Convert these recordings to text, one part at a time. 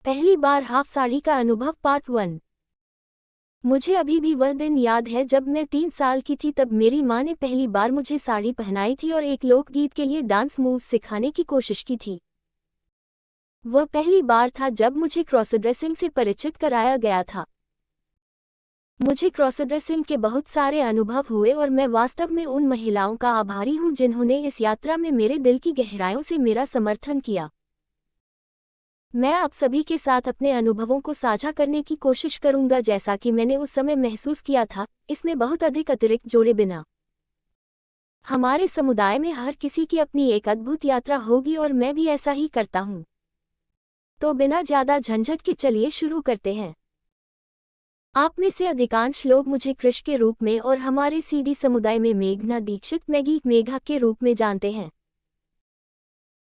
पहली बार हाफ साड़ी का अनुभव पार्ट 1। मुझे अभी भी वह दिन याद है जब मैं 3 साल की थी। तब मेरी माँ ने पहली बार मुझे साड़ी पहनाई थी और एक लोकगीत के लिए डांस मूव्स सिखाने की कोशिश की थी। वह पहली बार था जब मुझे क्रॉस ड्रेसिंग से परिचित कराया गया था। मुझे क्रॉस ड्रेसिंग के बहुत सारे अनुभव हुए और मैं वास्तव में उन महिलाओं का आभारी हूँ जिन्होंने इस यात्रा में मेरे दिल की गहराइयों से मेरा समर्थन किया। मैं आप सभी के साथ अपने अनुभवों को साझा करने की कोशिश करूंगा जैसा कि मैंने उस समय महसूस किया था, इसमें बहुत अधिक अतिरिक्त जोड़े बिना। हमारे समुदाय में हर किसी की अपनी एक अद्भुत यात्रा होगी और मैं भी ऐसा ही करता हूं। तो बिना ज्यादा झंझट के चलिए शुरू करते हैं। आप में से अधिकांश लोग मुझे कृष के रूप में और हमारे सीडी समुदाय में मेघना दीक्षित मैगी मेघा के रूप में जानते हैं।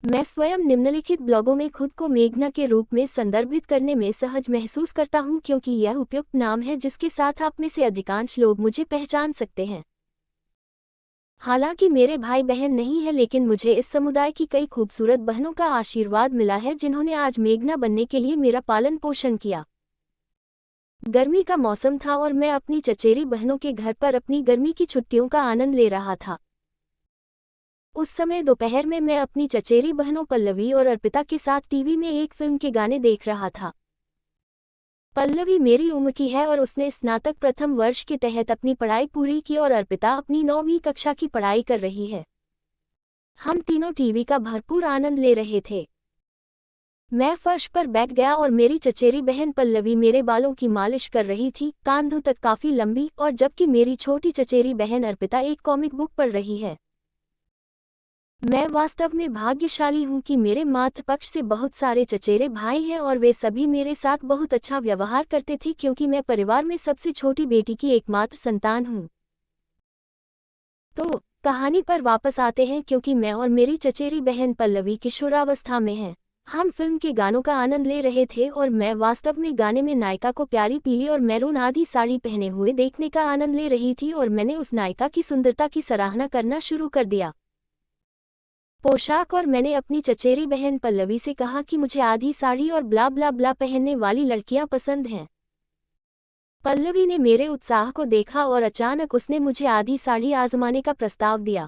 मैं स्वयं निम्नलिखित ब्लॉगों में खुद को मेघना के रूप में संदर्भित करने में सहज महसूस करता हूं क्योंकि यह उपयुक्त नाम है जिसके साथ आप में से अधिकांश लोग मुझे पहचान सकते हैं। हालांकि मेरे भाई बहन नहीं है, लेकिन मुझे इस समुदाय की कई खूबसूरत बहनों का आशीर्वाद मिला है जिन्होंने आज मेघना बनने के लिए मेरा पालन पोषण किया। गर्मी का मौसम था और मैं अपनी चचेरी बहनों के घर पर अपनी गर्मी की छुट्टियों का आनंद ले रहा था। उस समय दोपहर में मैं अपनी चचेरी बहनों पल्लवी और अर्पिता के साथ टीवी में एक फिल्म के गाने देख रहा था। पल्लवी मेरी उम्र की है और उसने स्नातक प्रथम वर्ष के तहत अपनी पढ़ाई पूरी की और अर्पिता अपनी 9वीं कक्षा की पढ़ाई कर रही है। हम तीनों टीवी का भरपूर आनंद ले रहे थे। मैं फर्श पर बैठ गया और मेरी चचेरी बहन पल्लवी मेरे बालों की मालिश कर रही थी, कांधों तक काफी लंबी, और जबकि मेरी छोटी चचेरी बहन अर्पिता एक कॉमिक बुक पढ़ रही है। मैं वास्तव में भाग्यशाली हूँ कि मेरे मातृपक्ष से बहुत सारे चचेरे भाई हैं और वे सभी मेरे साथ बहुत अच्छा व्यवहार करते थे क्योंकि मैं परिवार में सबसे छोटी बेटी की एकमात्र संतान हूँ। तो कहानी पर वापस आते हैं क्योंकि मैं और मेरी चचेरी बहन पल्लवी किशोरावस्था में हैं। हम फिल्म के गानों का आनंद ले रहे थे और मैं वास्तव में गाने में नायिका को प्यारी पीली और मैरून आधी साड़ी पहने हुए देखने का आनंद ले रही थी और मैंने उस नायिका की सुंदरता की सराहना करना शुरू कर दिया। पोशाक और मैंने अपनी चचेरी बहन पल्लवी से कहा कि मुझे आधी साड़ी और ब्ला ब्ला ब्ला पहनने वाली लड़कियां पसंद हैं। पल्लवी ने मेरे उत्साह को देखा और अचानक उसने मुझे आधी साड़ी आजमाने का प्रस्ताव दिया।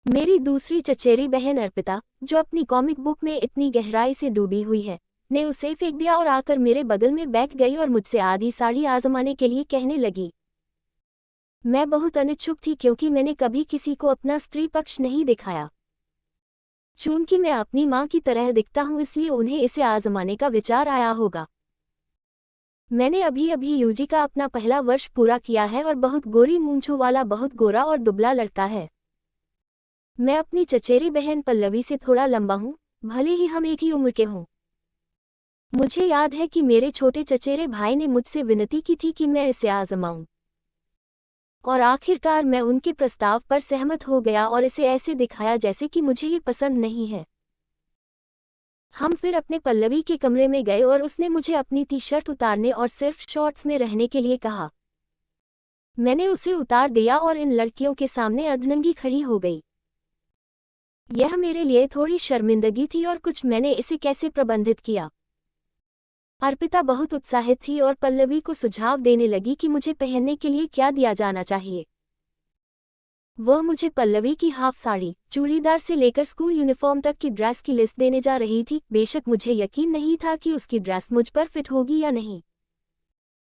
मेरी दूसरी चचेरी बहन अर्पिता, जो अपनी कॉमिक बुक में इतनी गहराई से डूबी हुई है, ने उसे फेंक दिया और आकर मेरे बगल में बैठ गई और मुझसे आधी साड़ी आजमाने के लिए कहने लगी। मैं बहुत अनिच्छुक थी क्योंकि मैंने कभी किसी को अपना स्त्री पक्ष नहीं दिखाया। चूंकि मैं अपनी माँ की तरह दिखता हूँ इसलिए उन्हें इसे आजमाने का विचार आया होगा। मैंने अभी अभी यूजी का अपना पहला वर्ष पूरा किया है और बहुत गोरी मूंछों वाला बहुत गोरा और दुबला लड़का है। मैं अपनी चचेरी बहन पल्लवी से थोड़ा लंबा हूँ, भले ही हम एक ही उम्र के हों। मुझे याद है कि मेरे छोटे चचेरे भाई ने मुझसे विनती की थी कि मैं इसे आजमाऊं, और आखिरकार मैं उनके प्रस्ताव पर सहमत हो गया और इसे ऐसे दिखाया जैसे कि मुझे ये पसंद नहीं है। हम फिर अपने पल्लवी के कमरे में गए और उसने मुझे अपनी टी शर्ट उतारने और सिर्फ शॉर्ट्स में रहने के लिए कहा। मैंने उसे उतार दिया और इन लड़कियों के सामने अधनंगी खड़ी हो गई। यह मेरे लिए थोड़ी शर्मिंदगी थी और कुछ मैंने इसे कैसे प्रबंधित किया। अर्पिता बहुत उत्साहित थी और पल्लवी को सुझाव देने लगी कि मुझे पहनने के लिए क्या दिया जाना चाहिए। वह मुझे पल्लवी की हाफ साड़ी, चूड़ीदार से लेकर स्कूल यूनिफॉर्म तक की ड्रेस की लिस्ट देने जा रही थी। बेशक मुझे यकीन नहीं था कि उसकी ड्रेस मुझ पर फिट होगी या नहीं।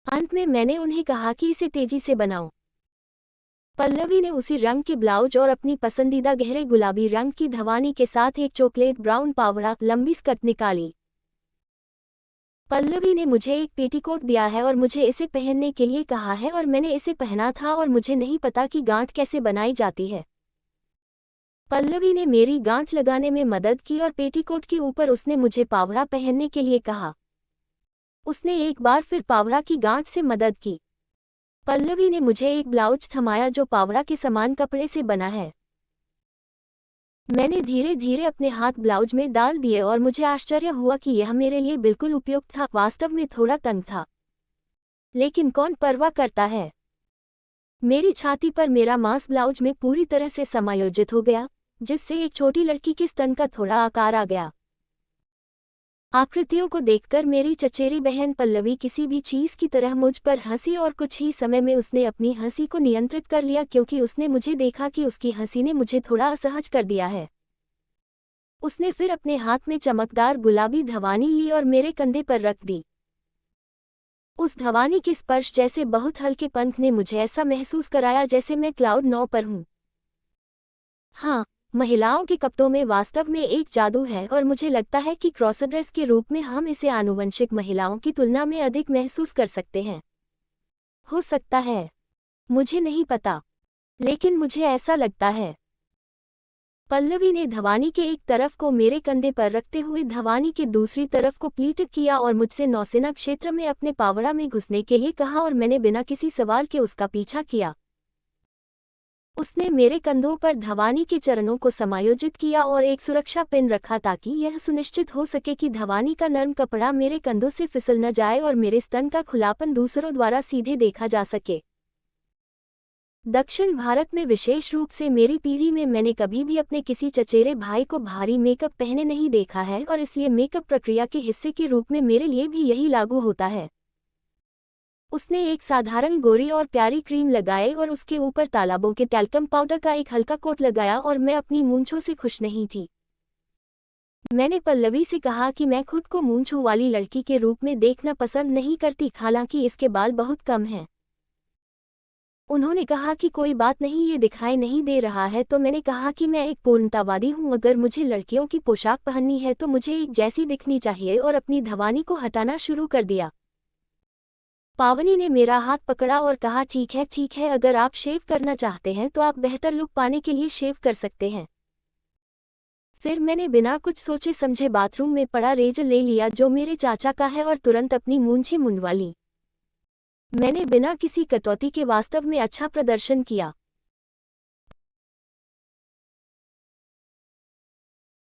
अंत में मैंने उन्हें कहा कि इसे तेजी से बनाओ। पल्लवी ने उसी रंग के ब्लाउज और अपनी पसंदीदा गहरे गुलाबी रंग की धवानी के साथ एक चॉकलेट ब्राउन पावड़ा लंबी स्कर्ट निकाली। पल्लवी ने मुझे एक पेटीकोट दिया है और मुझे इसे पहनने के लिए कहा है और मैंने इसे पहना था और मुझे नहीं पता कि गांठ कैसे बनाई जाती है। पल्लवी ने मेरी गांठ लगाने में मदद की और पेटीकोट के ऊपर उसने मुझे पावड़ा पहनने के लिए कहा। उसने एक बार फिर पावड़ा की गांठ से मदद की। पल्लवी ने मुझे एक ब्लाउज थमाया जो पावड़ा के समान कपड़े से बना है। मैंने धीरे धीरे अपने हाथ ब्लाउज में डाल दिए और मुझे आश्चर्य हुआ कि यह मेरे लिए बिल्कुल उपयुक्त था। वास्तव में थोड़ा तंग था, लेकिन कौन परवाह करता है। मेरी छाती पर मेरा मांस ब्लाउज में पूरी तरह से समायोजित हो गया, जिससे एक छोटी लड़की के स्तन का थोड़ा आकार आ गया। आकृतियों को देखकर मेरी चचेरी बहन पल्लवी किसी भी चीज की तरह मुझ पर हंसी और कुछ ही समय में उसने अपनी हंसी को नियंत्रित कर लिया क्योंकि उसने मुझे देखा कि उसकी हंसी ने मुझे थोड़ा असहज कर दिया है। उसने फिर अपने हाथ में चमकदार गुलाबी धवानी ली और मेरे कंधे पर रख दी। उस धवानी के स्पर्श जैसे बहुत हल्के पंख ने मुझे ऐसा महसूस कराया जैसे मैं क्लाउड 9 पर हूँ। हाँ, महिलाओं के कपड़ों में वास्तव में एक जादू है और मुझे लगता है कि क्रॉसड्रेस के रूप में हम इसे आनुवंशिक महिलाओं की तुलना में अधिक महसूस कर सकते हैं। हो सकता है, मुझे नहीं पता, लेकिन मुझे ऐसा लगता है। पल्लवी ने धवानी के एक तरफ को मेरे कंधे पर रखते हुए धवानी के दूसरी तरफ को प्लीट किया और मुझसे नौसेना क्षेत्र में अपने पावड़ा में घुसने के लिए कहा और मैंने बिना किसी सवाल के उसका पीछा किया। उसने मेरे कंधों पर धवानी के चरणों को समायोजित किया और एक सुरक्षा पिन रखा ताकि यह सुनिश्चित हो सके कि धवानी का नरम कपड़ा मेरे कंधों से फिसल न जाए और मेरे स्तन का खुलापन दूसरों द्वारा सीधे देखा जा सके। दक्षिण भारत में विशेष रूप से मेरी पीढ़ी में मैंने कभी भी अपने किसी चचेरे भाई को भारी मेकअप पहने नहीं देखा है और इसलिए मेकअप प्रक्रिया के हिस्से के रूप में मेरे लिए भी यही लागू होता है। उसने एक साधारण गोरी और प्यारी क्रीम लगाई और उसके ऊपर तालाबों के टैल्कम पाउडर का एक हल्का कोट लगाया और मैं अपनी मूंछों से खुश नहीं थी। मैंने पल्लवी से कहा कि मैं खुद को मूंछों वाली लड़की के रूप में देखना पसंद नहीं करती, हालांकि इसके बाल बहुत कम हैं। उन्होंने कहा कि कोई बात नहीं, ये दिखाई नहीं दे रहा है, तो मैंने कहा कि मैं एक पूर्णतावादी हूँ। अगर मुझे लड़कियों की पोशाक पहननी है तो मुझे एक जैसी दिखनी चाहिए और अपनी धवानी को हटाना शुरू कर दिया। पावनी ने मेरा हाथ पकड़ा और कहा ठीक है, अगर आप शेव करना चाहते हैं तो आप बेहतर लुक पाने के लिए शेव कर सकते हैं। फिर मैंने बिना कुछ सोचे समझे बाथरूम में पड़ा रेजर ले लिया जो मेरे चाचा का है और तुरंत अपनी मूंछें मुंडवा ली। मैंने बिना किसी कटौती के वास्तव में अच्छा प्रदर्शन किया।